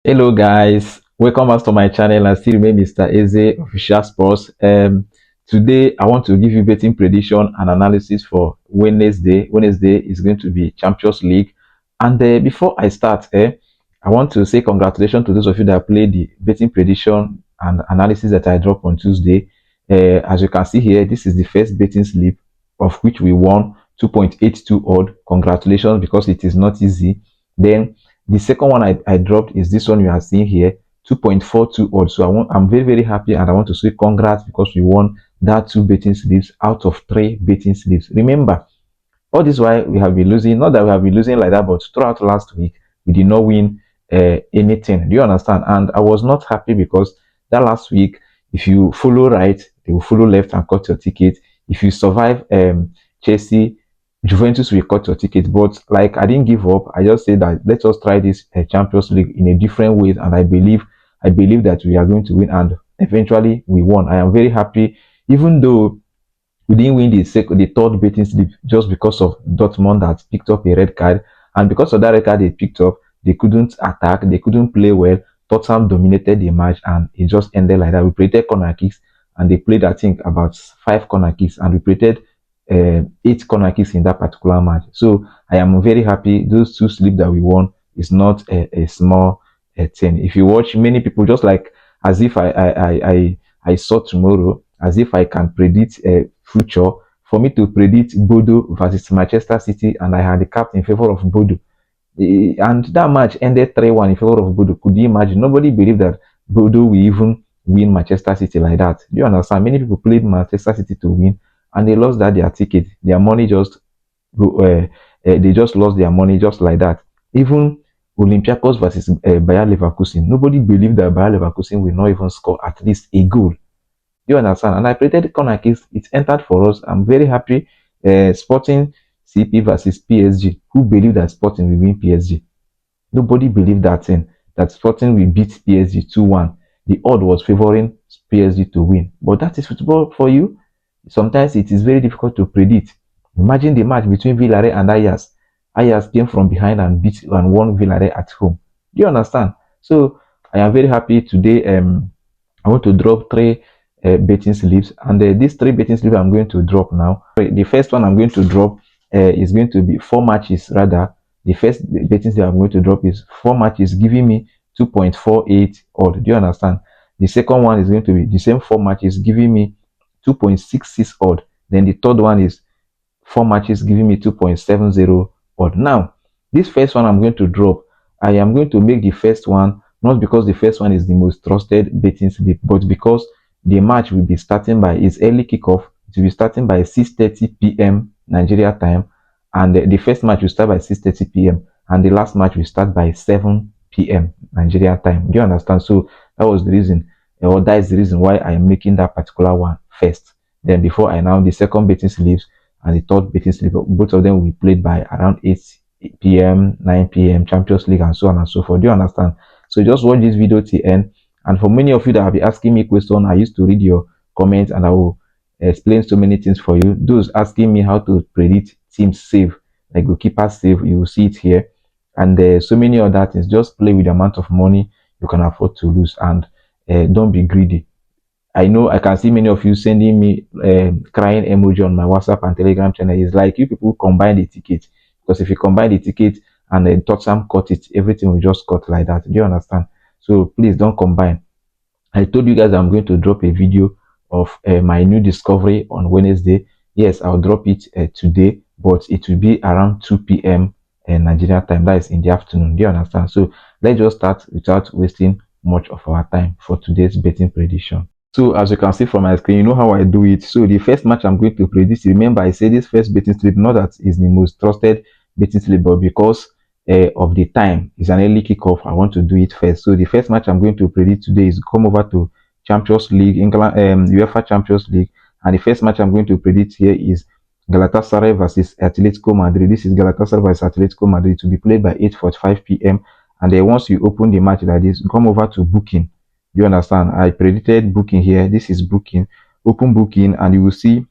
Hello guys, welcome back to my channel. I still remain Mr. Eze Official Sports. Today I want to give you betting prediction and analysis for Wednesday. Wednesday is going to be Champions League. And before I start, I want to say congratulations to those of you that played the betting prediction and analysis that I dropped on Tuesday. As you can see here, this is the first betting slip of which we won 2.82 odd. Congratulations, because it is not easy. Then the second one I dropped is this one you are seeing here, 2.42 odd. So I'm very, very happy, and I want to say congrats because we won that two betting slips out of three betting slips. Remember, all this while we have been losing, not that we have been losing like that, but throughout last week, we did not win anything. Do you understand? And I was not happy because that last week, if you follow right, they will follow left and cut your ticket. If you survive Chelsea, Juventus will cut your ticket. But like I didn't give up. I just said that let us try this Champions League in a different way, and I believe that we are going to win, and eventually we won. I am very happy, even though we didn't win the third betting slip just because of Dortmund that picked up a red card, and because of that red card they picked up, they couldn't attack, they couldn't play well. Tottenham dominated the match, and it just ended like that. We created corner kicks, and they played I think about 5 corner kicks, and we created 8 corner kicks in that particular match. So I am very happy. Those two sleep that we won is not a small thing. If you watch, many people just like as if I saw tomorrow, as if I can predict a future. For me to predict Bodo versus Manchester City, and I had the cap in favor of Bodo. And that match ended 3-1 in favor of Bodo. Could you imagine? Nobody believed that Bodo will even win Manchester City like that. Do you understand? Many people played Manchester City to win, and they lost their ticket. Their money just they just lost their money just like that. Even Olympiacos versus Bayer Leverkusen, nobody believed that Bayer Leverkusen will not even score at least a goal. You understand? And I predicted corner kicks. It entered for us. I'm very happy. Sporting CP versus PSG. Who believed that Sporting will win PSG? Nobody believed that thing. That Sporting will beat PSG 2-1. The odd was favoring PSG to win. But that is football for you. Sometimes it is very difficult to predict. Imagine the match between Villarreal and Ajax. Ajax came from behind and beat and won Villarreal at home. Do you understand? So I am very happy today. I want to drop three betting slips, and these three betting slips I'm going to drop now. The first one I'm going to drop is going to be 4 matches. Rather, the first betting slip I'm going to drop is 4 matches, giving me 2.48 odd. Do you understand? The second one is going to be the same 4 matches, giving me 2.66 odd. Then the third one is 4 matches, giving me 2.70 odd. Now, this first one I'm going to drop. I am going to make the first one not because the first one is the most trusted betting slip, but because the match will be starting by its early kickoff. It will be starting by 6:30 p.m. Nigeria time, and the first match will start by 6:30 p.m. and the last match will start by 7 p.m. Nigeria time. Do you understand? So that was the reason, or that is the reason why I am making that particular one first. Then before I now the second betting slips and the third betting slip, both of them will be played by around 8 p.m., 9 p.m. Champions League and so on and so forth. Do you understand? So just watch this video till end. And for many of you that have been asking me questions, I used to read your comments and I will explain so many things for you. Those asking me how to predict teams save, like goalkeeper save, you will see it here. And so many other things. Just play with the amount of money you can afford to lose, and don't be greedy. I know I can see many of you sending me crying emoji on my WhatsApp and Telegram channel. It's like you people combine the ticket, because if you combine the ticket and then Tottenham cut it, everything will just cut like that. Do you understand? So please don't combine. I told you guys I'm going to drop a video of my new discovery on Wednesday. Yes, I'll drop it today, but it will be around 2 p.m. Nigeria time. That is in the afternoon. Do you understand? So let's just start without wasting much of our time for today's betting prediction. So as you can see from my screen, you know how I do it. So the first match I'm going to predict, remember I say this first betting slip, not that is the most trusted betting slip, but because of the time, it's an early kickoff, I want to do it first. So the first match I'm going to predict today is come over to Champions League, England, UEFA Champions League, and the first match I'm going to predict here is Galatasaray versus Atletico Madrid. This is Galatasaray versus Atletico Madrid to be played by 8:45 p.m. And then once you open the match like this, come over to booking. You understand? I predicted booking here. This is booking. Open booking, and you will see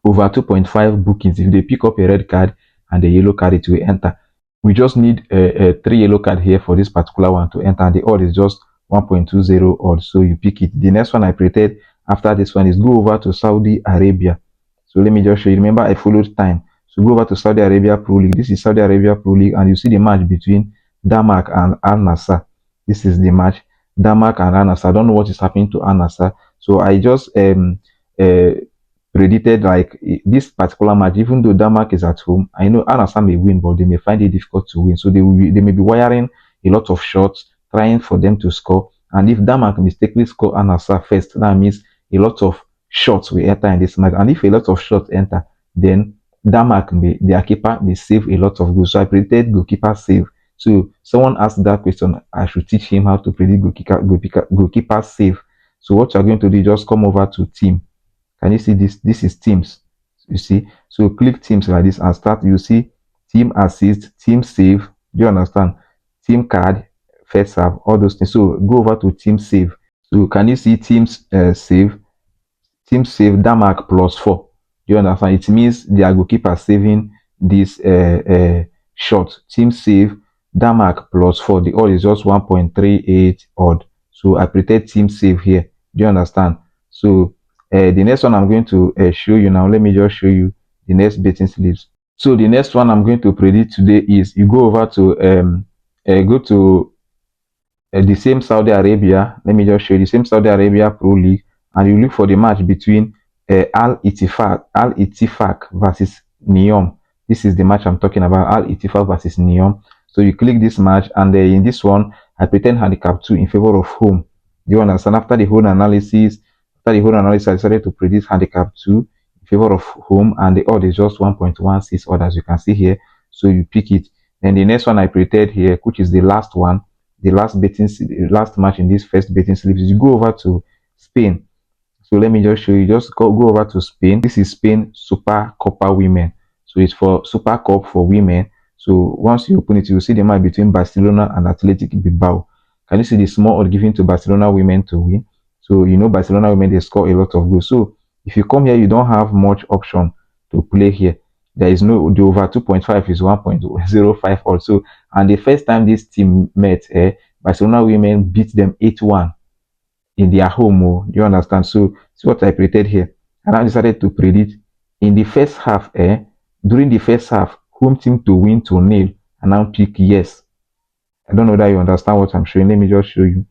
over 2.5 bookings. If they pick up a red card and a yellow card, it will enter. we just need a 3 yellow card here for this particular one to enter. The odd is just 1.20 odd, so you pick it. The next one I created after this one is go over to Saudi Arabia. So let me just show you. Remember, I followed time. So go over to Saudi Arabia Pro League. This is Saudi Arabia Pro League, and you see the match between Denmark and Al Nassr. This is the match, Denmark and Al Nassr. I don't know what is happening to Al Nassr, so I just uh, predicted like this particular match. Even though Denmark is at home, I know Al Nassr may win, but they may find it difficult to win. So they may be wiring a lot of shots, trying for them to score. And if Denmark mistakenly score Al Nassr first, that means a lot of shots will enter in this match. And if a lot of shots enter, then Denmark may, their keeper may save a lot of goals. So I predicted goalkeeper save. So someone asked that question. I should teach him how to predict goalkeeper save. So what you're going to do, just come over to team. Can you see this? This is teams. You see? So click teams like this and start. You see team assist, team save. Do you understand? Team card, first serve, all those things. So go over to team save. So can you see teams save? Team save Denmark +4. Do you understand? It means their goalkeeper saving this shot. Team save Denmark +4. The odd is just 1.38 odd. So I pretend team save here. Do you understand? So the next one I'm going to show you now. Let me just show you the next betting slips. So the next one I'm going to predict today is you go over to go to the same Saudi Arabia. Let me just show you the same Saudi Arabia Pro League, and you look for the match between Al Ittifaq versus Neom. This is the match I'm talking about, Al Ittifaq versus Neom. So you click this match, and in this one, I pretend handicap 2 in favor of home. Do you understand? After the whole analysis, I decided to predict handicap 2 in favor of home, and the odd is just 1.16 odd, as you can see here. So you pick it. And the next one I prepared here, which is the last one, the last match in this first betting slip, is you go over to Spain. So let me just show you. Just go over to Spain. This is Spain Super Copa Women. So it's for Super Cup for women. So once you open it, you'll see the match between Barcelona and Athletic Bilbao. Can you see the small odd given to Barcelona women to win? So you know Barcelona women, they score a lot of goals. So if you come here, you don't have much option to play here. There is no, the over 2.5 is 1.05 also. And the first time this team met, Barcelona women beat them 8-1 in their home. Oh, do you understand? So see what I predicted here. And I decided to predict in the first half, during the first half, home team to win 2-0, and now pick yes. I don't know that you understand what I'm showing. Let me just show you.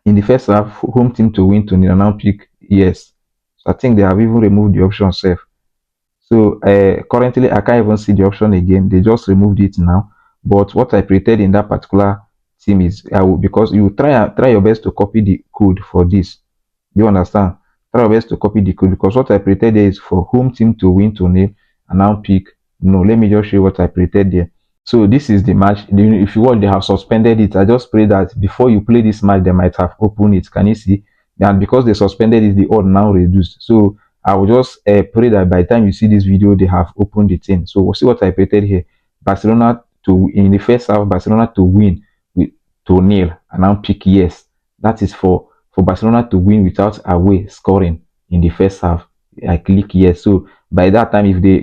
In the first half, home team to win 2-0, and now pick yes. So I think they have even removed the option safe. So currently I can't even see the option again. They just removed it now. But what I predicted in that particular team is because you try your best to copy the code for this. You understand? Try your best to copy the code, because what I predicted is for home team to win 2-0 and now pick no. Let me just show you what I predicted there. So this is the match. If you watch, they have suspended it. I just pray that before you play this match, they might have opened it. Can you see? And because they suspended it, the odd now reduced. So I will just pray that by the time you see this video, they have opened it in. So we'll see what I predicted here. Barcelona to, in the first half, Barcelona to win with 2-0 and now pick yes. That is for Barcelona to win without away scoring in the first half. I click yes. So by that time, if they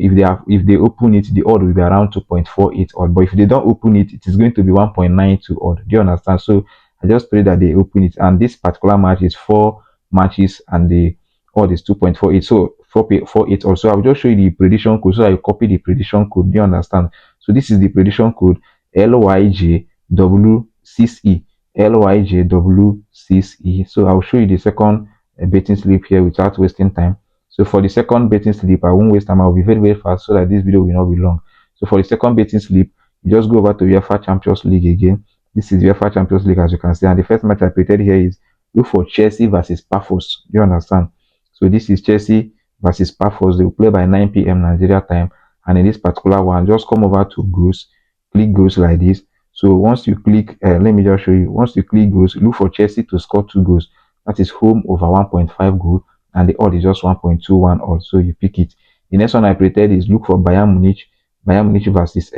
open it, the odd will be around 2.48 odd. But if they don't open it, it is going to be 1.92 odd. Do you understand? So I just pray that they open it. And this particular match is 4 matches, and the odd is 2.48. So 4.48 also. I'll just show you the prediction code. So I copy the prediction code. Do you understand? So this is the prediction code LYJW6E. LYJW6E. So I'll show you the second betting slip here without wasting time. So for the second betting slip, I won't waste time. I'll be very, very fast so that this video will not be long. So for the second betting slip, you just go over to UEFA Champions League again. This is UEFA Champions League, as you can see. And the first match I predicted here is look for Chelsea versus Paphos. Do you understand? So this is Chelsea versus Paphos. They will play by 9 p.m. Nigeria time. And in this particular one, just come over to goals, click goals like this. So once you click, let me just show you. Once you click goals, look for Chelsea to score 2 goals. That is home over 1.5 goal, and the odd is just 1.21 odd. So you pick it. The next one I predicted is look for Bayern Munich versus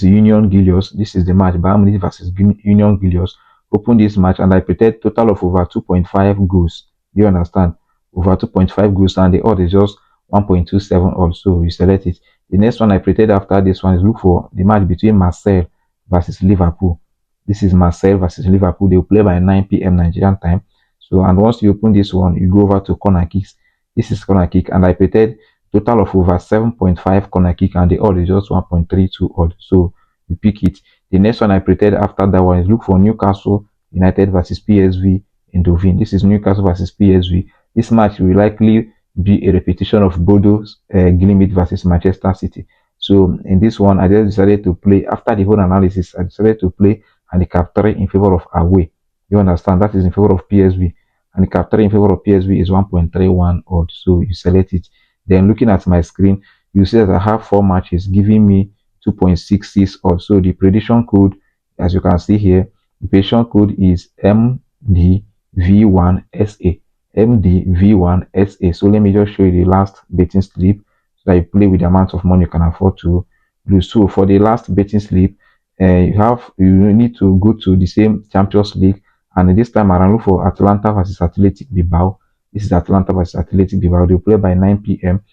Union Gilios. This is the match, Bayern Munich versus Union Gilios. Open this match, and I predicted total of over 2.5 goals. Do you understand? Over 2.5 goals, and the odd is just 1.27 odd. So you select it. The next one I predicted after this one is look for the match between Marseille versus Liverpool. This is Marseille versus Liverpool. They will play by 9 p.m. Nigerian time. So, and once you open this one, you go over to corner kicks. This is corner kick, and I predicted total of over 7.5 corner kick, and the odd is just 1.32 odd. So you pick it. The next one I predicted after that one is look for Newcastle United versus PSV Eindhoven. This is Newcastle versus PSV. This match will likely be a repetition of Bodo Glimt versus Manchester City. So in this one, I just decided to play after the whole analysis. I decided to play handicap 3 in favor of away. You understand? That is in favor of PSV. Handicap 3 in favor of PSV is 1.31 odd. So you select it. Then looking at my screen, you see that I have 4 matches giving me 2.66 odd. So the prediction code, as you can see here, the prediction code is MDV1SA. MDV1SA. So let me just show you the last betting slip so that you play with the amount of money you can afford to lose. So for the last betting slip, you need to go to the same Champions League, and this time around look for Atlanta versus Athletic Bilbao. This is Atlanta versus Athletic Bilbao. They play by 9 p.m.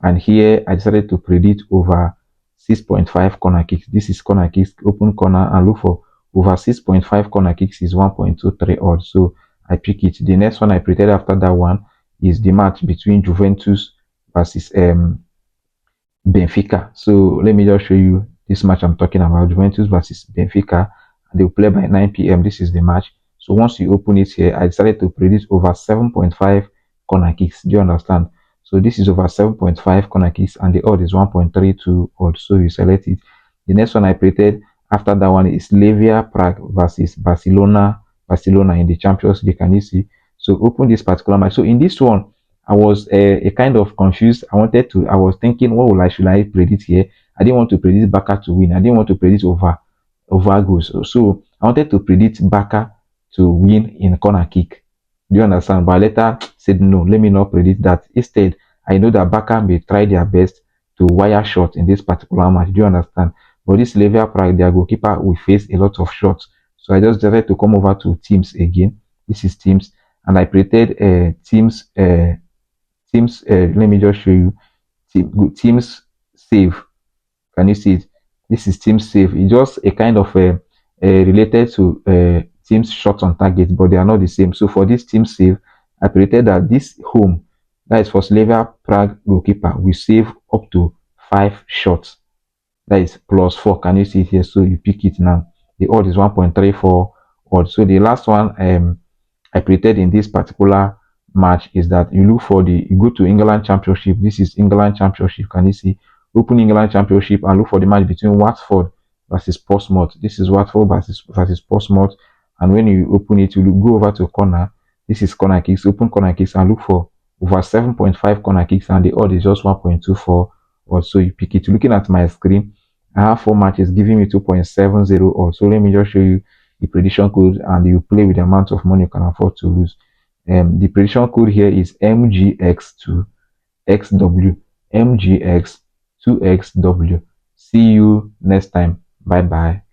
and here I decided to predict over 6.5 corner kicks. This is corner kicks, open corner, and look for over 6.5 corner kicks is 1.23 odd. So I pick it. The next one I predicted after that one is the match between Juventus versus Benfica. So let me just show you this match I'm talking about, Juventus versus Benfica. They will play by 9 p.m. This is the match. So once you open it here, I decided to predict over 7.5 corner kicks. Do you understand? So this is over 7.5 corner kicks, and the odd is 1.32 odd. So you select it. The next one I predicted after that one is Slavia Prague versus Barcelona in the Champions League. Can you see? So open this particular match. So in this one, I was a kind of confused. I was thinking, should I predict here? I didn't want to predict Barca to win. I didn't want to predict over goals. So I wanted to predict Barca to win in corner kick. Do you understand? But I later said, no, let me not predict that. Instead, I know that Barca may try their best to wire shot in this particular match. Do you understand? But this Slavia Prague, their goalkeeper will face a lot of shots. So I just decided to come over to teams again. This is teams. And I predicted teams. Let me just show you teams save. Can you see it? This is team save. It's just a kind of related to teams shot on target, but they are not the same. So for this team save, I predicted that this home, that is for Slavia Prague goalkeeper, will save up to 5 shots. That is +4. Can you see it here? So you pick it now. The odd is 1.34 odd. So the last one I predicted in this particular match is that you go to England Championship. This is England Championship. Can you see? Open England Championship and look for the match between Watford versus Portsmouth. This is Watford versus Portsmouth. And when you open it, you go over to corner. This is corner kicks. Open corner kicks and look for over 7.5 corner kicks, and the odd is just 1.24. Or so you pick it. Looking at my screen, I have 4 matches giving me 2.70 odd. So let me just show you the prediction code, and you play with the amount of money you can afford to lose. The prediction code here is MGX2XW. MGX2XW. See you next time. Bye bye.